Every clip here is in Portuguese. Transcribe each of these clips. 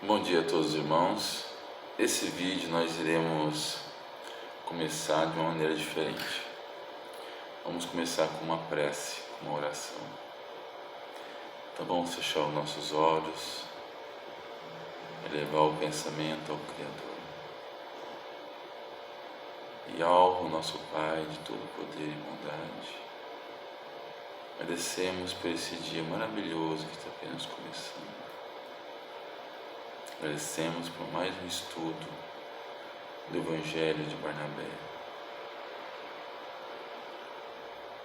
Bom dia a todos os irmãos. Esse vídeo nós iremos começar de uma maneira diferente. Vamos começar com uma prece, com uma oração. Então vamos fechar os nossos olhos, elevar o pensamento ao Criador. E ao nosso Pai de todo poder e bondade, agradecemos por esse dia maravilhoso que está apenas começando. Agradecemos por mais um estudo do Evangelho de Barnabé.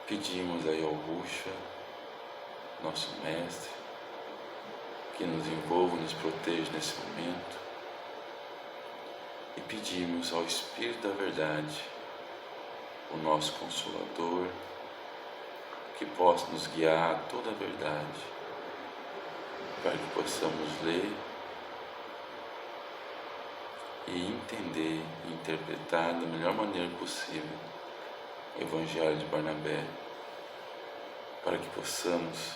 Pedimos aí ao Ruxa, nosso mestre, que nos envolva e nos proteja nesse momento. E pedimos ao Espírito da Verdade, o nosso Consolador, que possa nos guiar a toda a verdade, para que possamos ler e entender e interpretar da melhor maneira possível o Evangelho de Barnabé, para que possamos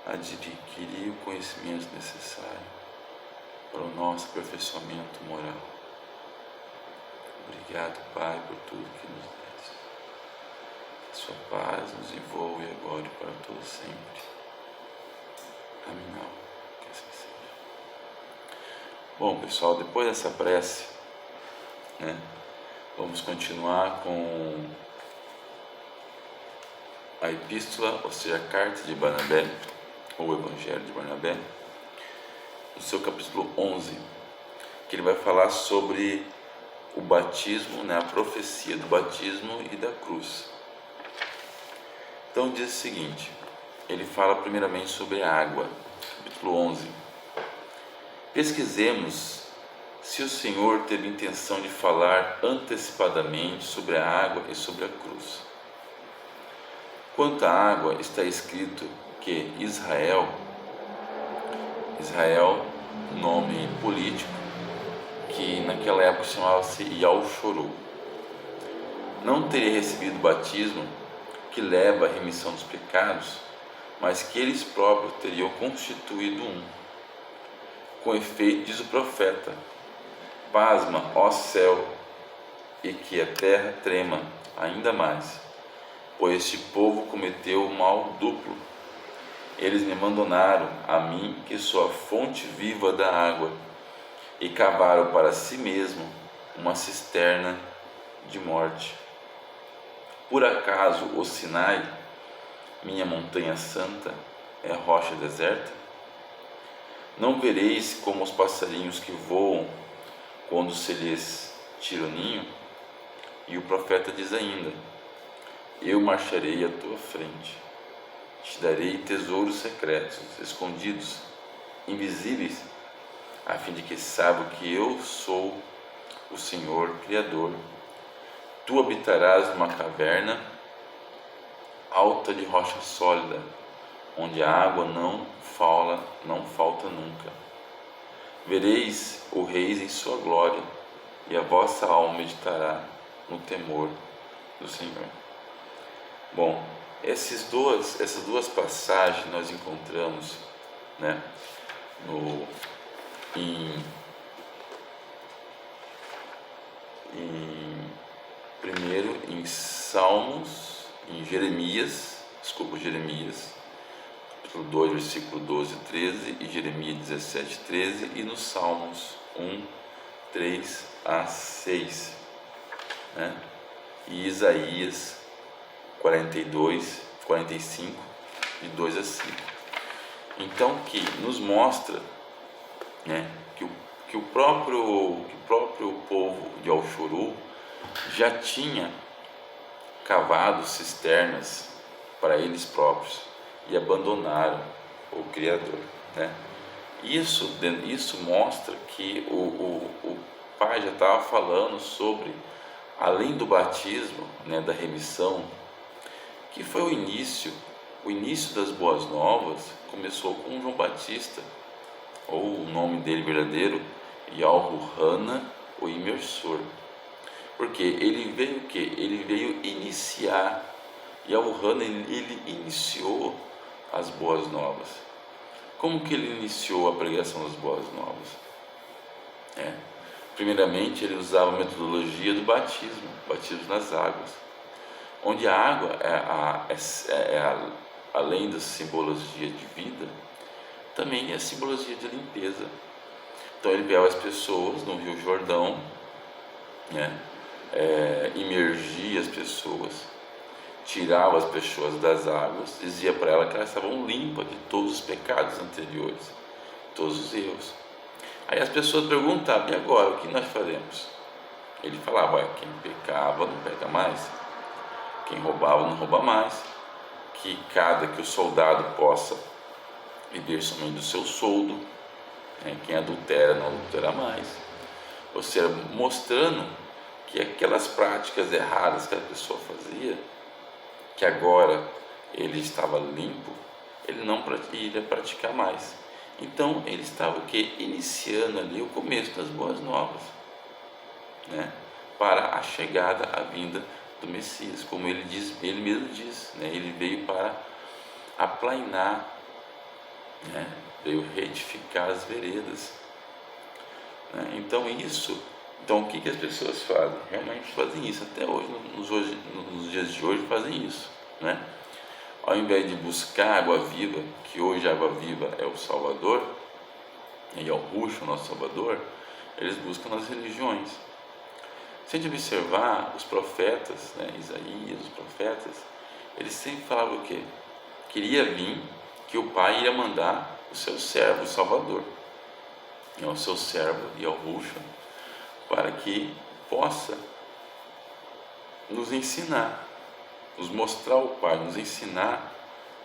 adquirir o conhecimento necessário para o nosso aperfeiçoamento moral. Obrigado, Pai, por tudo que nos deste. Que sua paz nos envolve agora e para todo sempre. Amém. Que assim seja. Bom, pessoal, depois dessa prece, vamos continuar com a epístola, ou seja, a carta de Barnabé, ou o Evangelho de Barnabé, no seu capítulo 11, que ele vai falar sobre o batismo, a profecia do batismo e da cruz. Então diz o seguinte, ele fala primeiramente sobre a água, capítulo 11. Pesquisemos se o Senhor teve intenção de falar antecipadamente sobre a água e sobre a cruz. Quanto à água, está escrito que Israel, nome político, que naquela época chamava-se Yahshua, não teria recebido o batismo que leva à remissão dos pecados, mas que eles próprios teriam constituído um. Com efeito, diz o profeta, pasma, ó céu, e que a terra trema ainda mais, pois este povo cometeu o mal duplo. Eles me abandonaram a mim, que sou a fonte viva da água, e cavaram para si mesmo uma cisterna de morte. Por acaso o Sinai, minha montanha santa, é rocha deserta? Não vereis como os passarinhos que voam quando se lhes tira o ninho? E o profeta diz ainda, eu marcharei à tua frente, te darei tesouros secretos, escondidos, invisíveis, a fim de que saiba que eu sou o Senhor Criador. Tu habitarás numa caverna alta de rocha sólida, onde a água não falta nunca. Vereis o Rei em sua glória, e a vossa alma meditará no temor do Senhor. Bom, essas duas passagens nós encontramos, primeiro em Salmos, em Jeremias, capítulo 2, versículo 12 e 13, e Jeremias 17, 13, e nos Salmos 1, 3 a 6, e Isaías 42, 45, de 2 a 5. Então, que nos mostra que o próprio povo de Yahshua já tinha cavado cisternas para eles próprios e abandonaram o Criador. Isso mostra que o Pai já estava falando sobre, além do batismo, da remissão, que foi o início das boas novas, começou com João Batista, ou o nome dele verdadeiro, Yahuhana, o imersor, porque ele veio iniciar. Yahuhana, ele iniciou as boas novas. Como que ele iniciou a pregação das boas novas? né? Primeiramente, ele usava a metodologia do batismo nas águas, onde a água, além da simbologia de vida, também é simbologia de limpeza. Então ele pegava as pessoas no Rio Jordão, né? Imergia as pessoas, tirava as pessoas das águas, dizia para elas que elas estavam limpas de todos os pecados anteriores, todos os erros. Aí as pessoas perguntavam: e agora, o que nós faremos? Ele falava: quem pecava não peca mais, quem roubava não rouba mais, que o soldado possa viver somente do seu soldo, né? Quem adultera não adultera mais. Ou seja, mostrando que aquelas práticas erradas que a pessoa fazia, que agora ele estava limpo, ele não iria praticar mais. Então ele estava o quê? Iniciando ali o começo das boas novas, né? Para a chegada, a vinda do Messias, como ele mesmo diz, né? Ele veio para aplainar, né? Veio retificar as veredas, né? Então o que as pessoas fazem? Realmente fazem isso, até hoje, nos dias de hoje fazem isso, né? Ao invés de buscar água viva, que hoje a água viva é o Salvador, e é o Rucho, o nosso Salvador, eles buscam nas religiões. Se a gente observar os profetas, né, Isaías, os profetas, eles sempre falavam o quê? Queria vir, que o Pai ia mandar o seu servo, o Salvador, o seu servo e ao Rucho, para que possa nos ensinar, nos mostrar o Pai, nos ensinar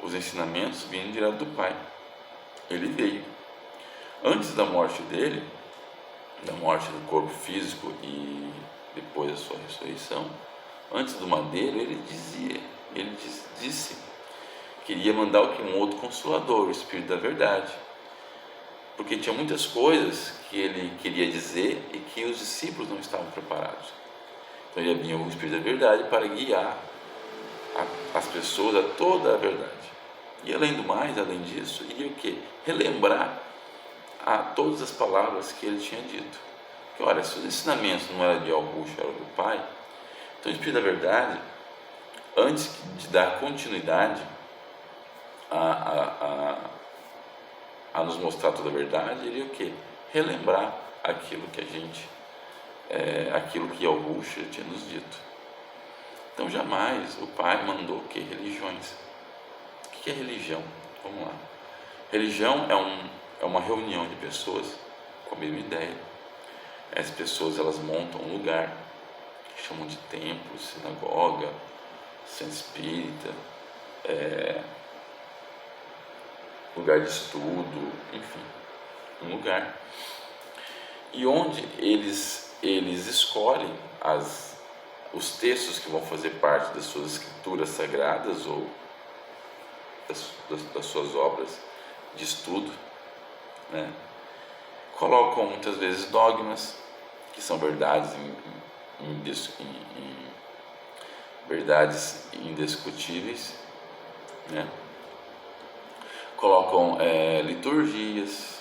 os ensinamentos vindo direto do Pai. Ele veio. Antes da morte dele, da morte do corpo físico e depois da sua ressurreição, antes do madeiro, ele disse, queria mandar um outro Consolador, o Espírito da Verdade, porque tinha muitas coisas que ele queria dizer e que os discípulos não estavam preparados. Então ele vinha o Espírito da Verdade para guiar as pessoas a toda a verdade. E além disso, iria o quê? Relembrar a todas as palavras que ele tinha dito. Que olha, se os ensinamentos não eram de Augusto, eram do Pai, então o Espírito da Verdade, antes de dar continuidade a nos mostrar toda a verdade, iria o quê? Relembrar aquilo que Augusto tinha nos dito. Então jamais o Pai mandou o quê? Religiões. O que é religião? Vamos lá. Religião é uma reunião de pessoas com a mesma ideia. As pessoas, elas montam um lugar que chamam de templo, sinagoga, centro espírita, lugar de estudo, enfim, um lugar. E onde eles escolhem os textos que vão fazer parte das suas escrituras sagradas ou das suas obras de estudo, né? Colocam muitas vezes dogmas, que são verdades verdades indiscutíveis, né? Colocam liturgias,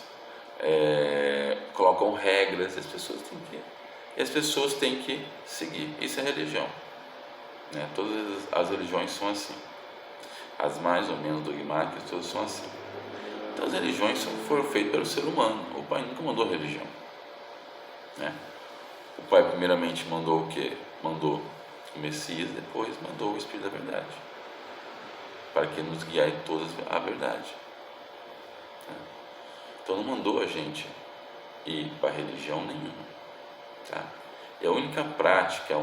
colocam regras, e as pessoas têm que seguir. Isso é religião, né? Todas as religiões são assim, as mais ou menos dogmáticas, todas são assim. Então as religiões foram feitas pelo ser humano. O Pai nunca mandou religião, né? O Pai primeiramente mandou o quê? Mandou o Messias, depois mandou o Espírito da Verdade, para que nos guiar em toda a verdade. Então não mandou a gente ir para religião nenhuma, tá? E a única prática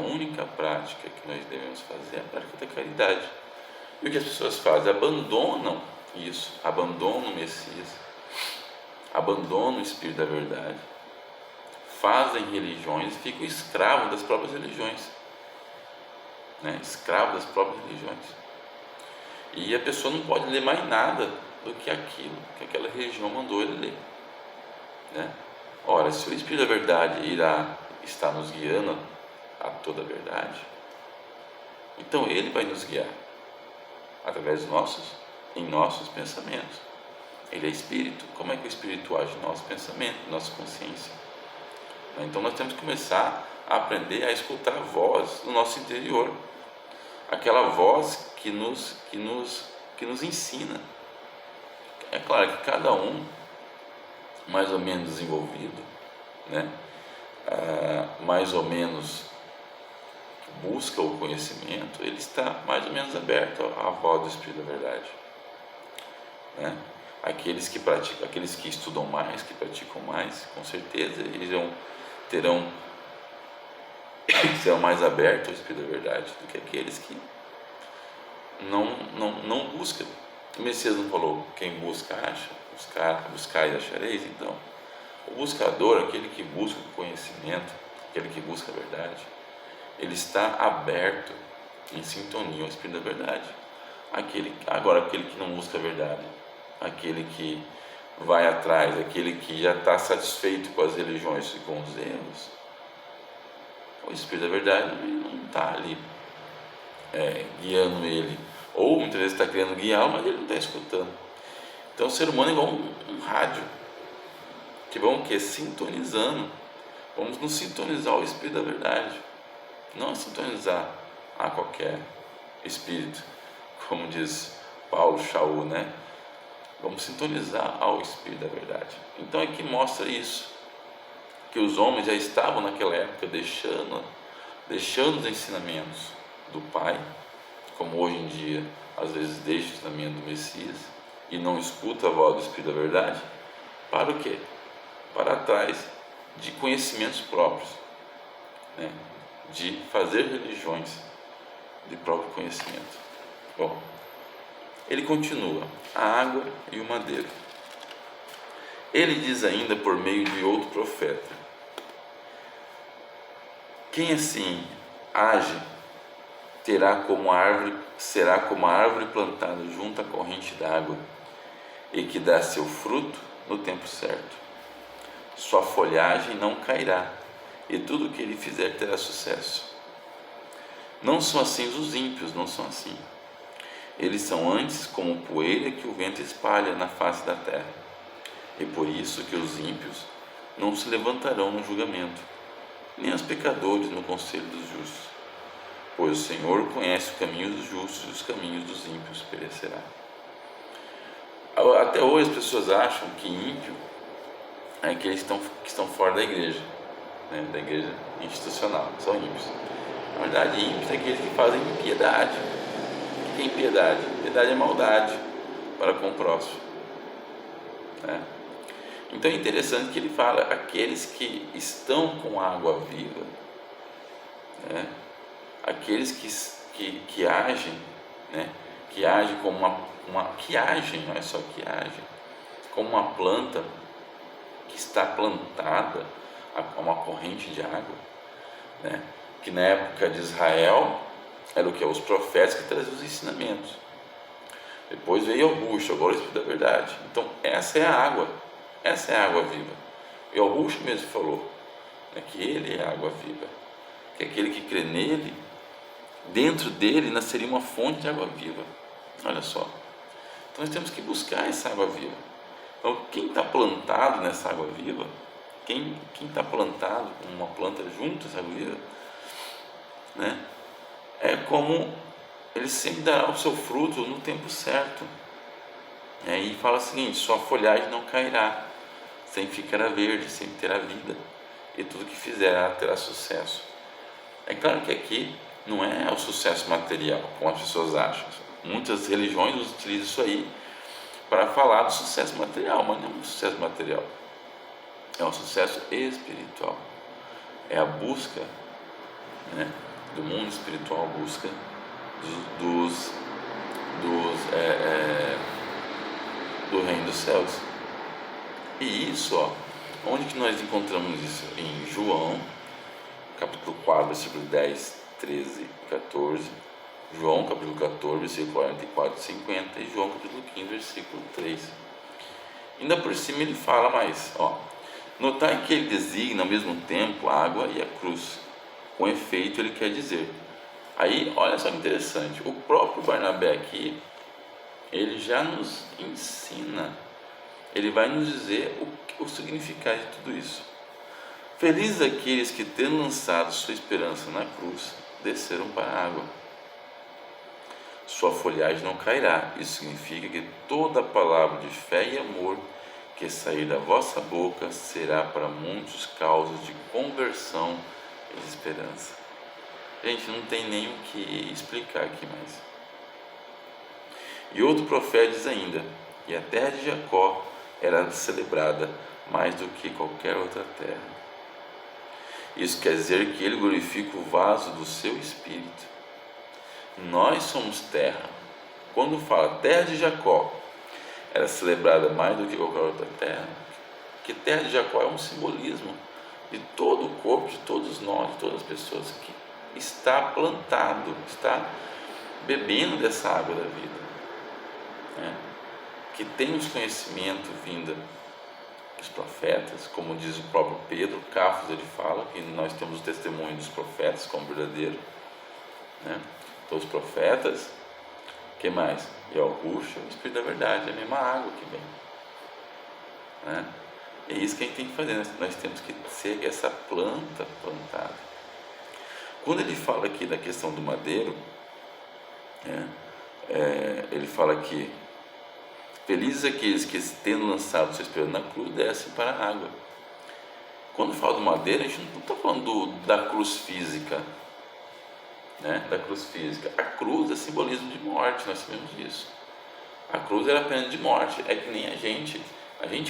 que nós devemos fazer é a prática da caridade. E o que as pessoas fazem? Abandonam isso, abandonam o Messias, abandonam o Espírito da Verdade, fazem religiões e ficam escravos das próprias religiões, né? Escravos das próprias religiões. E a pessoa não pode ler mais nada do que aquilo que aquela religião mandou ele ler, né? Ora, se o Espírito da Verdade irá estar nos guiando a toda a verdade, então ele vai nos guiar através em nossos pensamentos. Ele é Espírito. Como é que o Espírito age em nosso pensamento, em nossa consciência? Então nós temos que começar a aprender a escutar a voz do nosso interior, aquela voz que nos ensina. É claro que cada um mais ou menos desenvolvido, né? Mais ou menos busca o conhecimento, ele está mais ou menos aberto à voz do Espírito da Verdade, né? Aqueles que praticam, aqueles que estudam mais, que praticam mais, com certeza eles serão mais abertos ao Espírito da Verdade do que aqueles que não buscam. O Messias não falou: quem busca acha, buscar e achareis? Então, o buscador, aquele que busca o conhecimento, aquele que busca a verdade, ele está aberto, em sintonia ao Espírito da Verdade. Agora, aquele que não busca a verdade, aquele que vai atrás, aquele que já está satisfeito com as religiões e com os erros, o Espírito da Verdade não está ali guiando ele, ou muitas vezes está querendo guiá-lo, mas ele não está escutando. Então o ser humano é igual um rádio, que vamos sintonizando, vamos nos sintonizar ao Espírito da Verdade, não sintonizar a qualquer espírito, como diz Paulo Shaul, né? Vamos sintonizar ao Espírito da Verdade. Então aqui mostra isso, que os homens já estavam naquela época deixando os ensinamentos do Pai, como hoje em dia às vezes deixa o ensinamento do Messias e não escuta a voz do Espírito da Verdade, para o quê? Para atrás de conhecimentos próprios, né? De fazer religiões de próprio conhecimento. Bom, ele continua: a água e o madeiro. Ele diz ainda por meio de outro profeta: quem assim age será como a árvore plantada junto à corrente d'água e que dá seu fruto no tempo certo. Sua folhagem não cairá e tudo o que ele fizer terá sucesso. Não são assim os ímpios, não são assim. Eles são antes como poeira que o vento espalha na face da terra. E por isso que os ímpios não se levantarão no julgamento, nem os pecadores no conselho dos justos. Pois o Senhor conhece o caminho dos justos e os caminhos dos ímpios perecerá. Até hoje as pessoas acham que ímpio é aqueles que estão fora da igreja, né? Da igreja institucional, são ímpios. Na verdade, ímpios é aqueles que fazem impiedade. O que é impiedade? Impiedade é maldade para com o próximo, né? Então é interessante que ele fala: aqueles que estão com água viva, né? Aqueles que agem, né? Que agem como que agem, não é só que agem, como uma planta que está plantada a uma corrente de água, né? Que na época de Israel era o que? Os profetas que traziam os ensinamentos. Depois veio Augusto, agora o Espírito da Verdade. Então essa é a água viva. E Augusto mesmo falou, né, que ele é a água viva, que aquele que crê nele, dentro dele nasceria uma fonte de água viva. Olha só, então nós temos que buscar essa água viva. Então quem está plantado nessa água viva, quem está plantado como uma planta junto a essa água viva, né, é como ele sempre dará o seu fruto no tempo certo. E aí fala o seguinte: sua folhagem não cairá, sempre ficará verde, sempre terá vida, e tudo que fizerá terá sucesso. É claro que aqui não é o sucesso material, como as pessoas acham. Muitas religiões utilizam isso aí para falar do sucesso material, mas não é um sucesso material, é um sucesso espiritual. É a busca, né, do mundo espiritual, a busca do reino dos céus. E isso, onde que nós encontramos isso? Em João, capítulo 4, versículo 10, 13 e 14, João, capítulo 14, versículo 44 e 50, e João, capítulo 15, versículo 3. Ainda por cima ele fala mais, notai que ele designa ao mesmo tempo a água e a cruz. Com efeito, ele quer dizer. Aí, olha só que interessante, o próprio Barnabé aqui, ele já nos ensina, ele vai nos dizer o significado de tudo isso. Felizes aqueles que, tendo lançado sua esperança na cruz, desceram para a água. Sua folhagem não cairá. Isso significa que toda palavra de fé e amor que sair da vossa boca será para muitos causas de conversão e de esperança. Gente, não tem nem o que explicar aqui mais. E outro profeta diz ainda: e a terra de Jacó era celebrada mais do que qualquer outra terra. Isso quer dizer que ele glorifica o vaso do seu espírito. Nós somos terra. Quando fala terra de Jacó era celebrada mais do que qualquer outra terra, que terra de Jacó é um simbolismo de todo o corpo, de todos nós, de todas as pessoas que está plantado, está bebendo dessa água da vida, né? Que tem os conhecimentos vindo dos profetas, como diz o próprio Pedro, Cafos, ele fala que nós temos o testemunho dos profetas como verdadeiro, né? Então os profetas, que mais? E ao Ruxa, o Espírito da Verdade, é a mesma água que vem, né? É isso que a gente tem que fazer, nós temos que ser essa planta plantada. Quando ele fala aqui da questão do madeiro, né, ele fala que felizes aqueles que, tendo lançado sua esperança na cruz, descem para a água. Quando fala do madeiro, a gente não está falando da cruz física, né? Da cruz física. A cruz é simbolismo de morte, nós sabemos disso. A cruz era pena de morte. É que nem a gente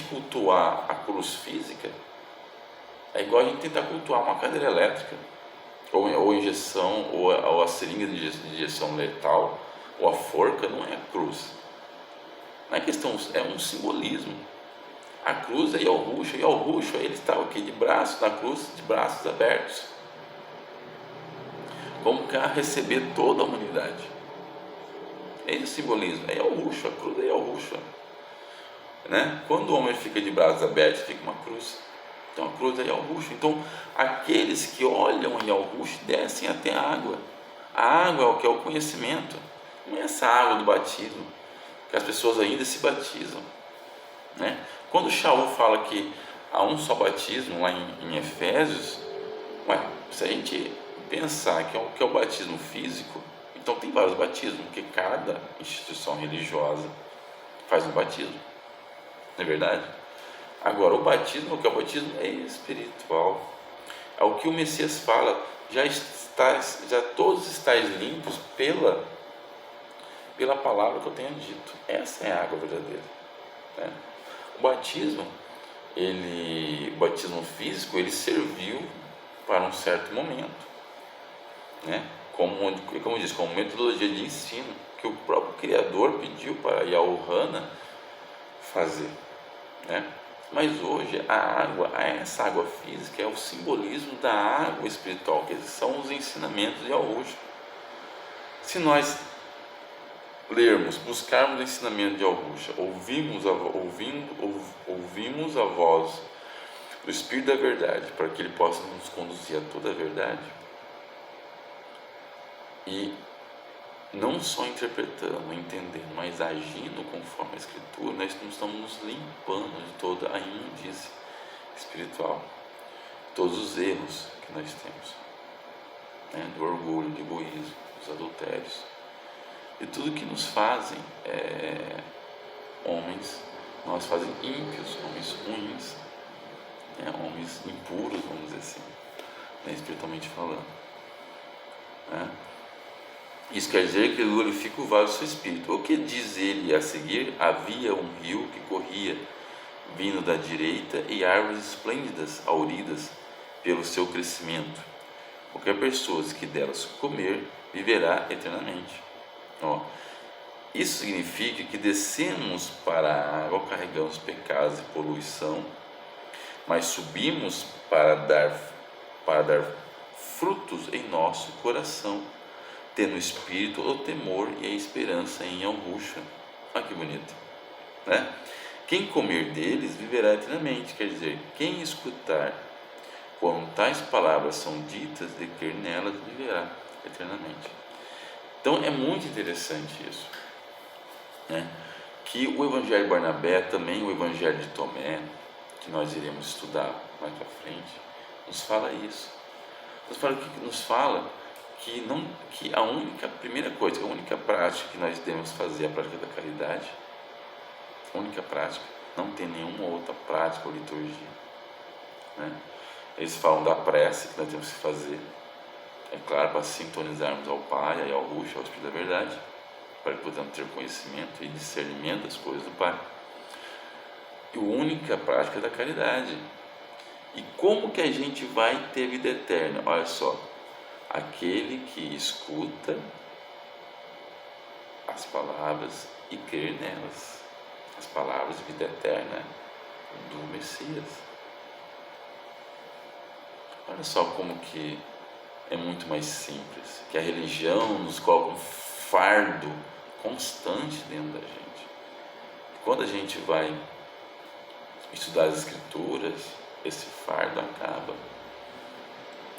cultuar a cruz física é igual a gente tentar cultuar uma cadeira elétrica, ou injeção, ou a seringa de injeção letal, ou a forca. Não é a cruz. Não é questão, é um simbolismo. A cruz é Yalhushua. Yalhushua, ele estava aqui de braços na cruz, de braços abertos, como para receber toda a humanidade. Esse é o simbolismo, é Yalhushua, a cruz é Yalhushua, né? Quando o homem fica de braços abertos, fica uma cruz. Então a cruz é Yalhushua. Então aqueles que olham em Yalhushua descem até a água. A água é o que é o conhecimento. Não é essa água do batismo, que as pessoas ainda se batizam, né? Quando Shaul fala que há um só batismo lá em Efésios, se a gente pensar que é o batismo físico, então tem vários batismos, porque cada instituição religiosa faz um batismo, não é verdade? Agora, o batismo, o que é o batismo, é espiritual. É o que o Messias fala: já todos estáis limpos pela palavra que eu tenho dito. Essa é a água verdadeira, né? O batismo físico, ele serviu para um certo momento, né? Como diz, como metodologia de ensino que o próprio Criador pediu para Yahuwah fazer, né? Mas hoje essa água física é o simbolismo da água espiritual, que são os ensinamentos de Yahuwah. Se nós lermos, buscarmos o ensinamento de Yahuwah, ouvimos a voz do Espírito da Verdade, para que Ele possa nos conduzir a toda a verdade, e não só interpretando, entendendo, mas agindo conforme a Escritura, nós estamos nos limpando de toda a imundície espiritual, todos os erros que nós temos, né? Do orgulho, do egoísmo, dos adultérios, e tudo que nos fazem nós fazem ímpios, homens ruins, né? Homens impuros, vamos dizer assim, né? Espiritualmente falando, né? Isso quer dizer que ele glorifica o vaso do seu espírito. O que diz ele a seguir? Havia um rio que corria, vindo da direita, e árvores esplêndidas, auridas pelo seu crescimento. Qualquer pessoa que delas comer, viverá eternamente. Isso significa que descemos para a água, carregamos pecados e poluição, mas subimos para dar frutos em nosso coração, tendo o espírito, o temor e a esperança em Yahuwah. Olha que bonito, né? Quem comer deles viverá eternamente, quer dizer, quem escutar quando tais palavras são ditas, de crer nelas, viverá eternamente. Então é muito interessante isso, né? Que o Evangelho de Barnabé, também o Evangelho de Tomé, que nós iremos estudar mais para frente, nos fala isso. Nos fala que a primeira coisa, a única prática que nós devemos fazer é a prática da caridade. A única prática, não tem nenhuma outra prática ou liturgia, né? Eles falam da prece que nós temos que fazer, é claro, para sintonizarmos ao Pai, ao Ruxa, ao Espírito da Verdade, para que possamos ter conhecimento e discernimento das coisas do Pai. E a única prática é da caridade. E como que a gente vai ter vida eterna? Olha só, aquele que escuta as palavras e crer nelas, as palavras de vida eterna do Messias. Olha só como que é muito mais simples, que a religião nos coloca um fardo constante dentro da gente. Quando a gente vai estudar as Escrituras, esse fardo acaba,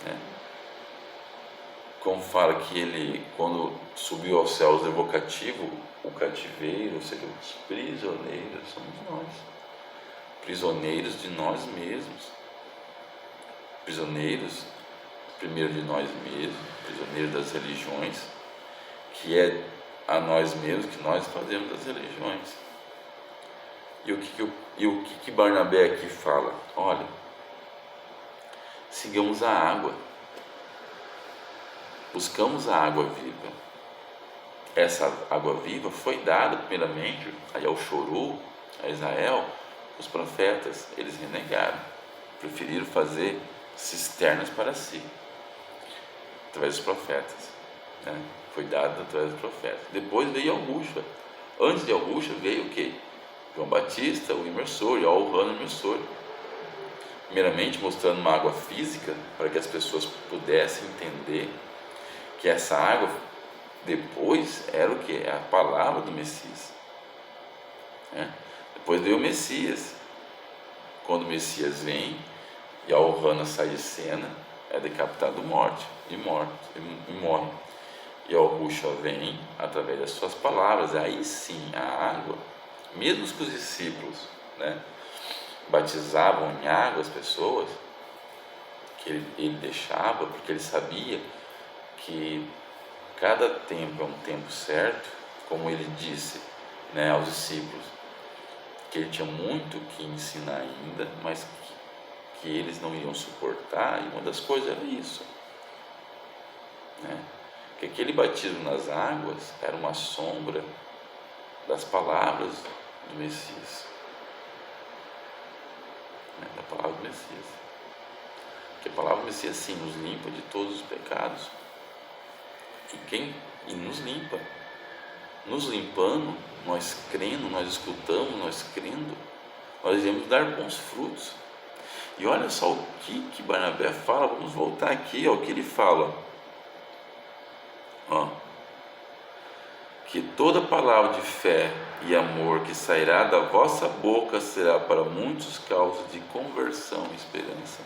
né? Como fala que ele, quando subiu aos céus, levou cativo o cativeiro, ou seja, os prisioneiros somos nós, prisioneiros de nós mesmos, prisioneiros primeiro de nós mesmos, prisioneiros das religiões, que é a nós mesmos que nós fazemos das religiões. E o que Barnabé aqui fala? Olha, sigamos a água, buscamos a água viva. Essa água viva foi dada primeiramente ao Chorô, a Israel, os profetas. Eles renegaram, preferiram fazer cisternas para si, através dos profetas, né? Foi dado através dos profetas. Depois veio Augusta. Antes de Augusta veio o quê? João Batista, o imersor, e o imersor. Primeiramente mostrando uma água física, para que as pessoas pudessem entender que essa água depois era o que? É a palavra do Messias, né? Depois veio o Messias. Quando o Messias vem e a Ohana sai de cena, é decapitado e morre. E a Ruxa vem através das suas palavras. Aí sim a água, mesmo que os discípulos, né, batizavam em água as pessoas, que ele deixava, porque ele sabia que cada tempo é um tempo certo, como ele disse, né, aos discípulos, que ele tinha muito que ensinar ainda, mas que eles não iriam suportar, e uma das coisas era isso, né? Que aquele batismo nas águas era uma sombra das palavras do Messias, né? Da palavra do Messias, que a palavra do Messias sim nos limpa de todos os pecados, e nos limpa, nos limpando, nós crendo, nós escutamos, nós crendo, nós iremos dar bons frutos. E olha só o que Barnabé fala. Vamos voltar aqui ao que ele fala, ó, que toda palavra de fé e amor que sairá da vossa boca será para muitos causa de conversão e esperança.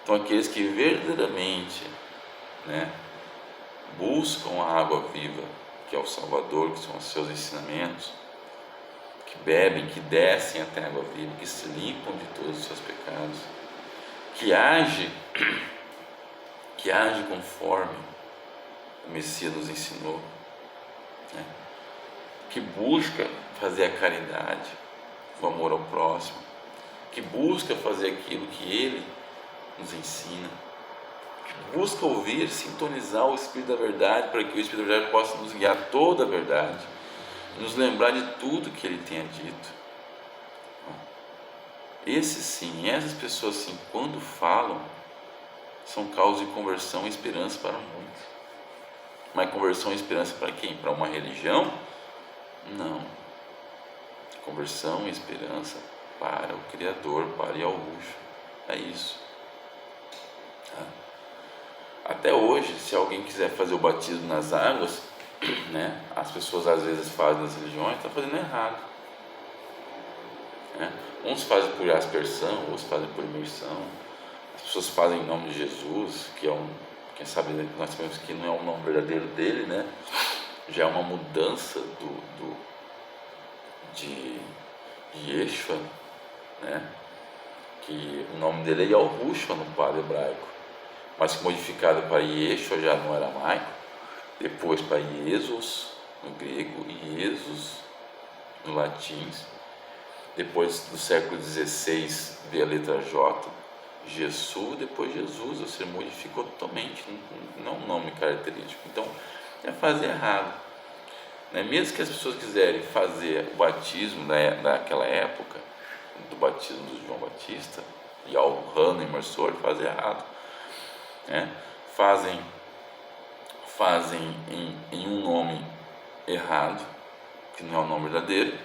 Então aqueles que verdadeiramente, né, buscam a água viva, que é o Salvador, que são os seus ensinamentos, que bebem, que descem até a água viva, que se limpam de todos os seus pecados, que age conforme o Messias nos ensinou, né? Que busca fazer a caridade, o amor ao próximo, que busca fazer aquilo que ele nos ensina, que busca ouvir, sintonizar o Espírito da Verdade, para que o Espírito da Verdade possa nos guiar toda a verdade, nos lembrar de tudo que ele tenha dito. Essas pessoas sim, quando falam, são causa de conversão e esperança para muitos. Mas conversão e esperança para quem? Para uma religião? Não. Conversão e esperança para o Criador, para Yahushua. É isso. Até hoje, se alguém quiser fazer o batismo nas águas, né, as pessoas às vezes fazem nas religiões, está fazendo errado, né? Uns fazem por aspersão, outros fazem por imersão. As pessoas fazem em nome de Jesus, que é quem sabe nós sabemos que não é o nome verdadeiro dele, né? Já é uma mudança de Yeshua, né? que o nome dele é Yahushua no padre hebraico, mas modificado para Yeshua já no aramaico, depois para Jesus no grego e Jesus no latim. Depois do século XVI veio a letra J, Jesus, depois Jesus, ou seja, modificou totalmente, não um nome característico. Então é fazer errado, né? Mesmo que as pessoas quiserem fazer o batismo daquela época, do batismo de João Batista e Yohanan imersor, fazer errado, né? Fazem em um nome errado, que não é o nome verdadeiro,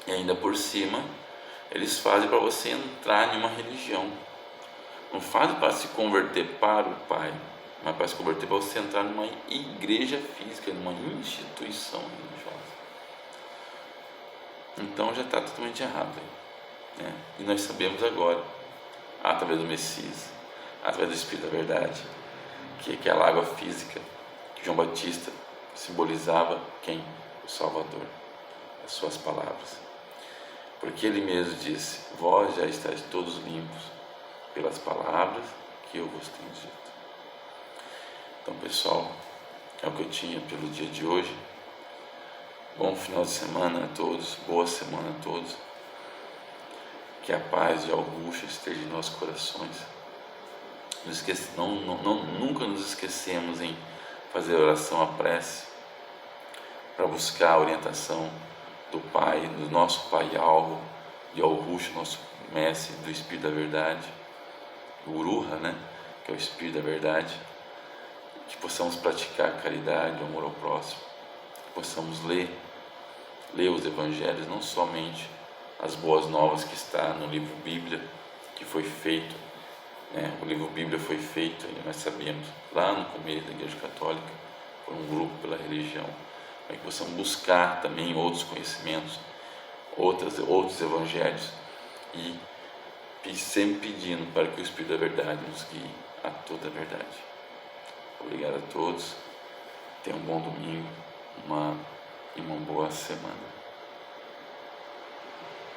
e ainda por cima eles fazem para você entrar em uma religião. Não fazem para se converter para o Pai, mas para se converter para você entrar numa igreja física, numa instituição religiosa. Então já está totalmente errado, né? E nós sabemos agora, através do Messias, através do Espírito da Verdade, que aquela água física que João Batista simbolizava quem? O Salvador, as suas palavras. Porque ele mesmo disse: vós já estáis todos limpos pelas palavras que eu vos tenho dito. Então, pessoal, é o que eu tinha pelo dia de hoje. Bom final de semana a todos, boa semana a todos. Que a paz e a Yahushua esteja em nossos corações. Nunca nos esquecemos em fazer oração à prece, para buscar a orientação do Pai, do nosso Pai Alvo, de Yahushua, nosso Mestre, do Espírito da Verdade, do Uruha, né, que é o Espírito da Verdade, que possamos praticar a caridade, o amor ao próximo, que possamos ler os Evangelhos, não somente as boas novas que está no livro Bíblia, que foi feito, né, o livro Bíblia foi feito, e nós sabemos, lá no começo da Igreja Católica, por um grupo pela religião, para que possamos buscar também outros conhecimentos, outros evangelhos, e sempre pedindo para que o Espírito da Verdade nos guie a toda a verdade. Obrigado a todos, tenham um bom domingo, uma boa semana.